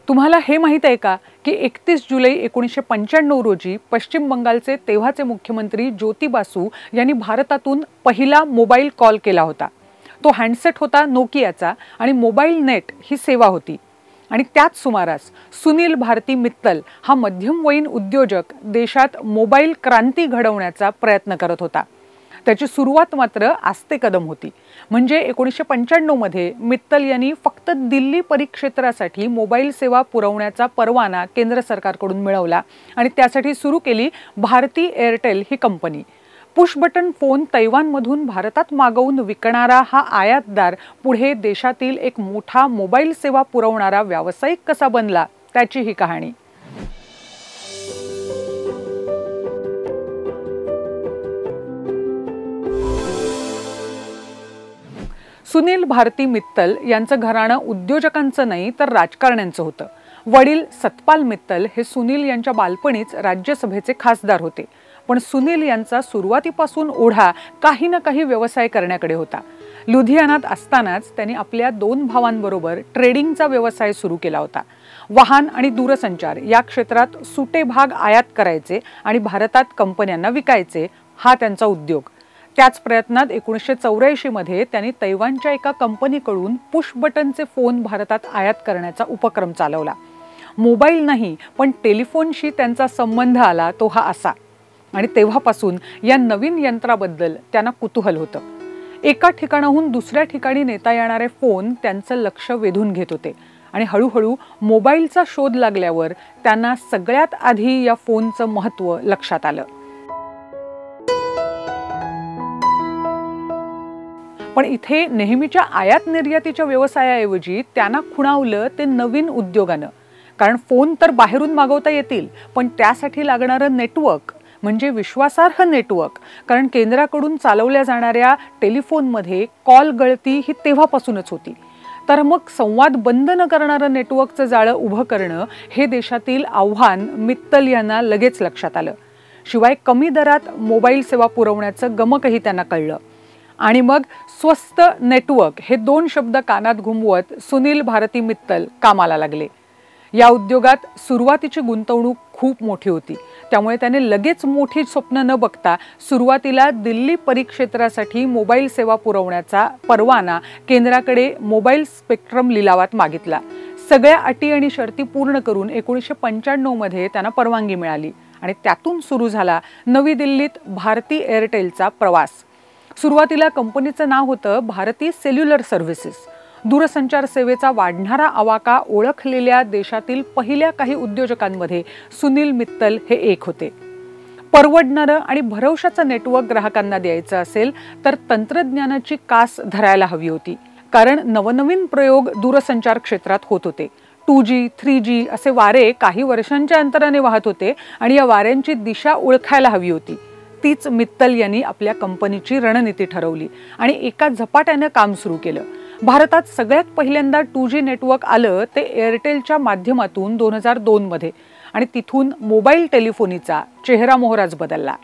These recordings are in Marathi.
तुम्हाला हे माहित आहे का की 31 जुलै 1995 रोजी पश्चिम बंगालचे तेव्हाचे मुख्यमंत्री ज्योती बासू यांनी भारतातून पहिला मोबाईल कॉल केला होता। तो हँडसेट होता नोकियाचा आणि मोबाईल नेट ही सेवा होती। आणि त्याच सुमारास सुनील भारती मित्तल हा मध्यमवयीन उद्योजक देशात मोबाईल क्रांती घडवण्याचा प्रयत्न करत होता। त्याची सुरुवात मात्र आस्ते कदम होती। म्हणजे 1995 मध्ये मित्तल यांनी फक्त दिल्ली परिक्षेत्रासाठी मोबाईल सेवा पुरवण्याचा परवाना केंद्र सरकारकडून मिळवला आणि त्यासाठी सुरू केली भारती एअरटेल ही कंपनी। पुश बटन फोन तैवानमधून भारतात मागवून विकणारा हा आयातदार पुढे देशातील एक मोठा मोबाईल सेवा पुरवणारा व्यावसायिक कसा बनला त्याची ही कहाणी। सुनील भारती मित्तल यांचं घराणं उद्योजकांचं नाही तर राजकारण्यांचं होतं। वडील सतपाल मित्तल हे सुनील यांच्या बालपणीच राज्यसभेचे खासदार होते। पण सुनील यांचा सुरुवातीपासून ओढा काही ना काही व्यवसाय करण्याकडे होता। लुधियानात असतानाच त्यांनी आपल्या 2 भावांबरोबर ट्रेडिंगचा व्यवसाय सुरू केला होता। वाहन आणि दूरसंचार या क्षेत्रात सुटे भाग आयात करायचे आणि भारतात कंपन्यांना विकायचे हा त्यांचा उद्योग। त्याच प्रयत्नात 1984 मध्ये त्यांनी तैवानच्या एका कंपनीकडून पुश बटनचे फोन भारतात आयात करण्याचा उपक्रम चालवला। मोबाईल नाही पण टेलिफोनशी त्यांचा संबंध आला तो हा असा। आणि तेव्हापासून या नवीन यंत्राबद्दल त्यांना कुतूहल होतं। एका ठिकाणाहून दुसऱ्या ठिकाणी नेता येणारे फोन त्यांचं लक्ष वेधून घेत होते आणि हळूहळू मोबाईलचा शोध लागल्यावर त्यांना सगळ्यात आधी या फोनचं महत्त्व लक्षात आलं। पण इथे नेहमीच्या आयात निर्यातीच्या व्यवसायाऐवजी त्यांना खुणावलं ते नवीन उद्योगानं। कारण फोन तर बाहेरून मागवता येतील पण त्यासाठी लागणारं नेटवर्क म्हणजे विश्वासार्ह नेटवर्क, कारण केंद्राकडून चालवल्या जाणाऱ्या टेलिफोनमध्ये कॉल गळती ही तेव्हापासूनच होती। तर मग संवाद बंद न करणारं नेटवर्कचं जाळं उभं करणं हे देशातील आव्हान मित्तल यांना लगेच लक्षात आलं। शिवाय कमी दरात मोबाईल सेवा पुरवण्याचं गमकही त्यांना कळलं। आणि मग स्वस्त नेटवर्क हे 2 शब्द कानात घुमवत सुनील भारती मित्तल कामाला लागले। या उद्योगात सुरुवातीची गुंतवणूक खूप मोठी होती, त्यामुळे त्याने लगेच मोठी स्वप्न न बघता सुरुवातीला दिल्ली परिक्षेत्रासाठी मोबाईल सेवा पुरवण्याचा परवाना केंद्राकडे मोबाईल स्पेक्ट्रम लिलावात मागितला। सगळ्या अटी आणि शर्ती पूर्ण करून 1995 मध्ये त्यांना परवानगी मिळाली आणि त्यातून सुरू झाला नवी दिल्लीत भारती एअरटेलचा प्रवास। सुरुवातीला कंपनीचं नाव होतं भारती सेल्युलर सर्व्हिसेस। दूरसंचार सेवेचा वाढणारा आवाका ओळखलेल्या देशातील पहिल्या काही उद्योजकांमध्ये सुनील मित्तल हे एक होते। परवडणारं आणि भरवशाचं नेटवर्क ग्राहकांना द्यायचं असेल तर तंत्रज्ञानाची कास धरायला हवी होती, कारण नवनवीन प्रयोग दूरसंचार क्षेत्रात होत होते। 2G 3G असे वारे काही वर्षांच्या अंतराने वाहत होते आणि या वाऱ्यांची दिशा ओळखायला हवी होती। तीच मित्तल यांनी आपल्या कंपनीची रणनीती ठरवली आणि एका झपाट्याने काम सुरू केलं। भारतात सगळ्यात पहिल्यांदा 2G नेटवर्क आलं ते एअरटेलच्या माध्यमातून 2002 मध्ये आणि तिथून मोबाईल टेलिफोनीचा चेहरा मोहराच बदलला।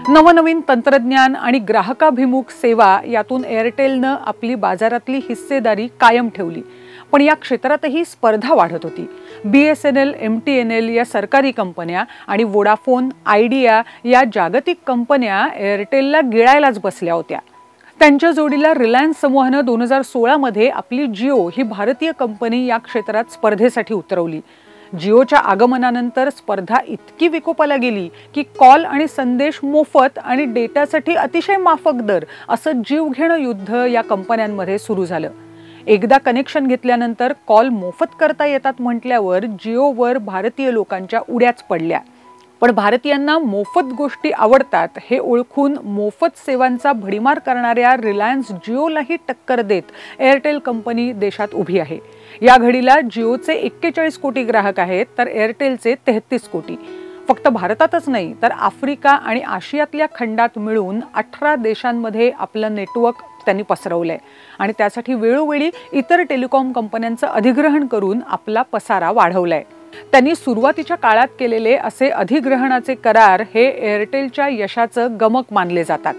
नवनवीन तंत्रज्ञान आणि ग्राहकाभिमुख सेवा यातून एअरटेलनं आपली बाजारातली हिस्सेदारी कायम ठेवली। पण या क्षेत्रातही स्पर्धा वाढत होती। BSNL, MTNL या सरकारी कंपन्या आणि वोडाफोन, आयडिया या जागतिक कंपन्या एअरटेलला गिळायलाच बसल्या होत्या। त्यांच्या जोडीला रिलायन्स समूहानं 2016 मध्ये आपली जिओ ही भारतीय कंपनी या क्षेत्रात स्पर्धेसाठी उतरवली। जिओच्या आगमनानंतर स्पर्धा इतकी विकोपाला गेली की कॉल आणि संदेश मोफत आणि डेटासाठी अतिशय माफक दर असं जीवघेणं युद्ध या कंपन्यांमध्ये सुरू झालं। एकदा कनेक्शन घेतल्यानंतर कॉल मोफत करता येतात म्हटल्यावर जिओवर भारतीय लोकांच्या उड्याच पडल्या। पण भारतीयांना मोफत गोष्टी आवडतात हे ओळखून मोफत सेवांचा भडीमार करणाऱ्या रिलायन्स जिओलाही टक्कर देत एअरटेल कंपनी देशात उभी आहे। या घडीला जिओचे 41 कोटी ग्राहक आहेत तर एअरटेलचे 33 कोटी। फक्त भारतातच नाही तर आफ्रिका आणि आशियातल्या खंडात मिळून 18 देशांमध्ये आपलं नेटवर्क त्यांनी पसरवलंय आणि त्यासाठी वेळोवेळी इतर टेलिकॉम कंपन्यांचं अधिग्रहण करून आपला पसारा वाढवलाय। त्यांनी सुरुवातीच्या काळात केलेले असे अधिग्रहणाचे करार हे एअरटेलच्या यशाचं गमक मानले जातात।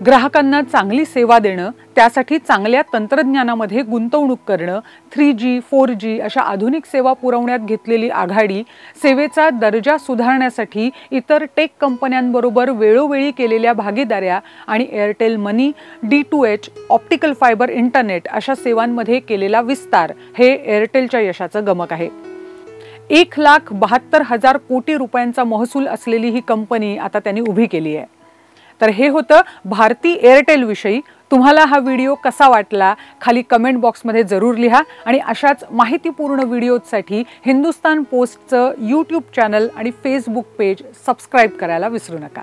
ग्राहकांना चांगली सेवा देणं, त्यासाठी चांगल्या तंत्रज्ञानामध्ये गुंतवणूक करणं, 3G, 4G अशा आधुनिक सेवा पुरवण्यात घेतलेली आघाडी, सेवेचा दर्जा सुधारण्यासाठी इतर टेक कंपन्यांबरोबर वेळोवेळी केलेल्या भागीदाऱ्या आणि एअरटेल मनी, D2H, ऑप्टिकल फायबर इंटरनेट अशा सेवांमध्ये केलेला विस्तार हे एअरटेलच्या यशाचं गमक आहे. 1,72,000 कोटी रुपयांचा महसूल असलेली ही कंपनी आता त्यांनी उभी केली आहे. तर हे होतं भारती एअरटेल विषयी. तुम्हाला हा व्हिडिओ कसा वाटला खाली कमेंट बॉक्समध्ये जरूर लिहा आणि अशाच माहितीपूर्ण व्हिडिओसाठी हिंदुस्तान पोस्टचं YouTube चॅनल आणि Facebook पेज सबस्क्राईब करायला विसरू नका.